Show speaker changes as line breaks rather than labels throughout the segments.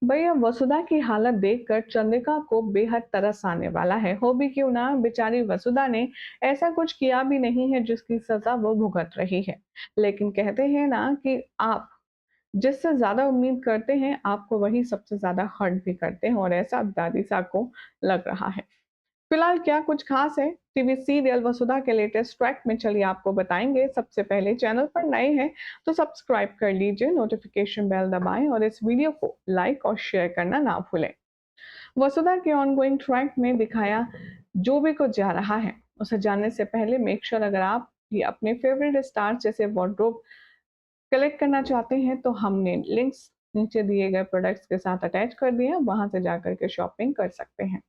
भैया वसुधा की हालत देखकर चंद्रिका को बेहद तरस आने वाला है। हो भी क्यों ना, बेचारी वसुधा ने ऐसा कुछ किया भी नहीं है जिसकी सजा वो भुगत रही है। लेकिन कहते हैं ना कि आप जिससे ज्यादा उम्मीद करते हैं आपको वही सबसे ज्यादा हर्ट भी करते हैं, और ऐसा दादी सा को लग रहा है। फिलहाल क्या कुछ खास है टीवी सीरियल वसुधा के लेटेस्ट ट्रैक में, चलिए आपको बताएंगे। सबसे पहले चैनल पर नए हैं तो सब्सक्राइब कर लीजिए, नोटिफिकेशन बेल दबाएं और इस वीडियो को लाइक और शेयर करना ना भूलें। वसुधा के ऑनगोइंग ट्रैक में दिखाया जो भी कुछ जा रहा है उसे जानने से पहले मेक श्योर अगर आप भी अपने फेवरेट स्टार जैसे वार्डरोब कलेक्ट करना चाहते हैं तो हमने लिंक्स नीचे दिए गए प्रोडक्ट्स के साथ अटैच कर दिए हैं, वहां से जाकर के शॉपिंग कर सकते हैं।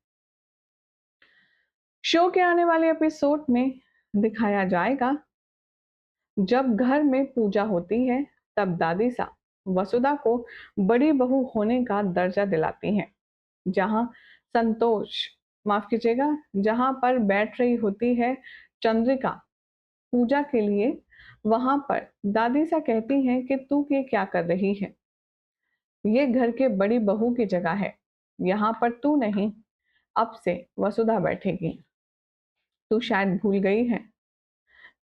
शो के आने वाले एपिसोड में दिखाया जाएगा जब घर में पूजा होती है तब दादी सा वसुधा को बड़ी बहू होने का दर्जा दिलाती हैं। जहां संतोष माफ कीजिएगा, जहां पर बैठ रही होती है चंद्रिका पूजा के लिए, वहां पर दादी सा कहती हैं कि तू ये क्या कर रही है, ये घर के बड़ी बहू की जगह है, यहाँ पर तू नहीं, अब से वसुधा बैठेगी। तू शायद भूल गई है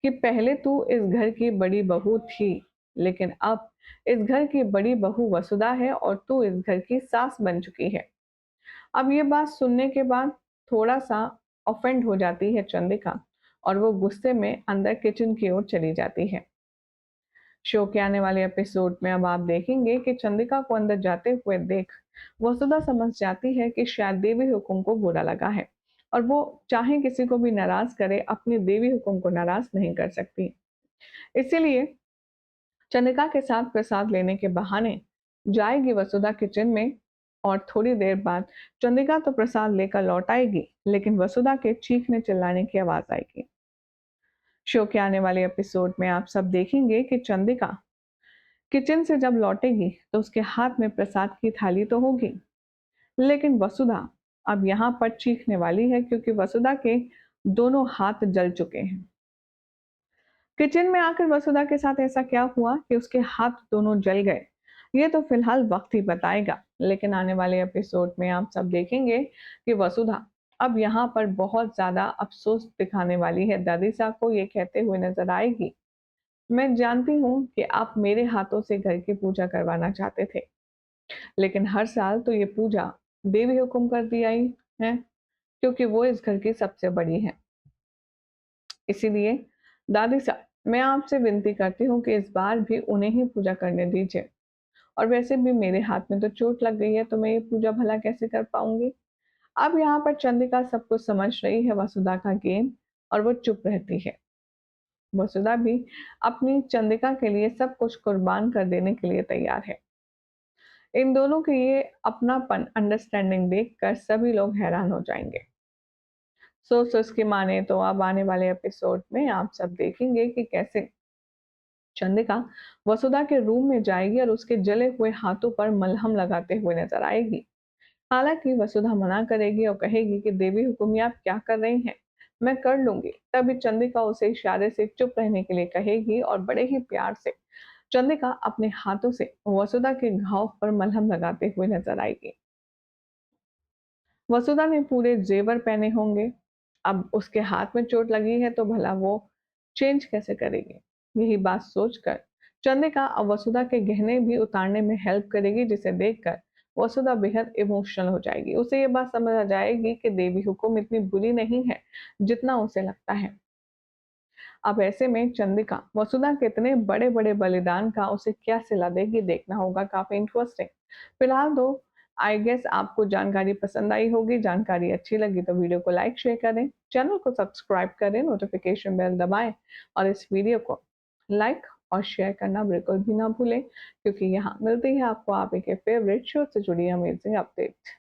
कि पहले तू इस घर की बड़ी बहू थी, लेकिन अब इस घर की बड़ी बहू वसुधा है और तू इस घर की सास बन चुकी है। अब ये बात सुनने के बाद थोड़ा सा ऑफेंड हो जाती है चंद्रिका, और वो गुस्से में अंदर किचन की ओर चली जाती है। शो के आने वाले एपिसोड में अब आप देखेंगे कि चंद्रिका को अंदर जाते हुए देख वसुधा समझ जाती है कि शायद देवी हुकुम को बुरा लगा है, और वो चाहे किसी को भी नाराज करे अपनी देवी हुकुम को नाराज नहीं कर सकती। इसीलिए चंद्रिका के साथ प्रसाद लेने के बहाने जाएगी वसुधा किचन में, और थोड़ी देर बाद चंद्रिका तो प्रसाद लेकर लौट आएगी, लेकिन वसुधा के चीखने चिल्लाने की आवाज आएगी। शो के आने वाले एपिसोड में आप सब देखेंगे कि चंद्रिका किचन से जब लौटेगी तो उसके हाथ में प्रसाद की थाली तो होगी, लेकिन वसुधा अब यहाँ पर चीखने वाली है क्योंकि वसुधा के दोनों हाथ जल चुके हैं। किचन में आकर वसुधा के साथ ऐसा क्या हुआ कि उसके हाथ दोनों जल गए, ये तो फिलहाल वक्त ही बताएगा। लेकिन आने वाले एपिसोड में आप सब देखेंगे कि वसुधा अब यहाँ पर बहुत ज्यादा अफसोस दिखाने वाली है। दादी साहब को ये कहते हुए नजर आएगी, मैं जानती हूँ कि आप मेरे हाथों से घर की पूजा करवाना चाहते थे, लेकिन हर साल तो ये पूजा देवी हुकुम कर दी आई है, क्योंकि वो इस घर की सबसे बड़ी है। इसीलिए दादी साहब मैं आपसे विनती करती हूँ कि इस बार भी उन्हें ही पूजा करने दीजिए। और वैसे भी मेरे हाथ में तो चोट लग गई है तो मैं ये पूजा भला कैसे कर पाऊंगी। अब यहाँ पर चंद्रिका सब कुछ समझ रही है वसुधा का गेम, और वो चुप रहती है। वसुधा भी अपनी चंद्रिका के लिए सब कुछ कुर्बान कर देने के लिए तैयार है। इन दोनों के ये अपनापन अंडरस्टैंडिंग देखकर सभी लोग हैरान हो जाएंगे। सो इसकी माने तो अब आने वाले एपिसोड में आप सब देखेंगे कि कैसे चंद्रिका वसुधा के रूम में जाएगी और उसके जले हुए हाथों पर मलहम लगाते हुए नजर आएगी। हालांकि वसुधा मना करेगी और कहेगी कि देवी हुकुम आप क्या कर रही हैं, मैं कर लूंगी। तभी चंद्रिका उसे इशारे से चुप रहने के लिए कहेगी और बड़े ही प्यार से चंद्रिका अपने हाथों से वसुधा के घाव पर मलहम लगाते हुए नजर आएगी। वसुधा ने पूरे जेवर पहने होंगे, अब उसके हाथ में चोट लगी है तो भला वो चेंज कैसे करेगी। यही बात सोचकर चंद्रिका अब वसुधा के गहने भी उतारने में हेल्प करेगी, जिसे देखकर वसुधा बेहद इमोशनल हो जाएगी। उसे ये बात समझ आ जाएगी कि देवी हुकुम इतनी बुरी नहीं है जितना उसे लगता है। अब ऐसे में चंद्रिका वसुधा के इतने बड़े बड़े बलिदान का उसे क्या सिला देगी, देखना होगा। काफी इंटरेस्टिंग। फिलहाल तो आई गेस आपको जानकारी पसंद आई होगी। जानकारी अच्छी लगी तो वीडियो को लाइक शेयर करें, चैनल को सब्सक्राइब करें, नोटिफिकेशन बेल दबाएं और इस वीडियो को लाइक और शेयर करना बिल्कुल भी ना भूलें, क्योंकि यहाँ मिलती है आपको आप के फेवरेट शो से जुड़ी अमेजिंग अपडेट।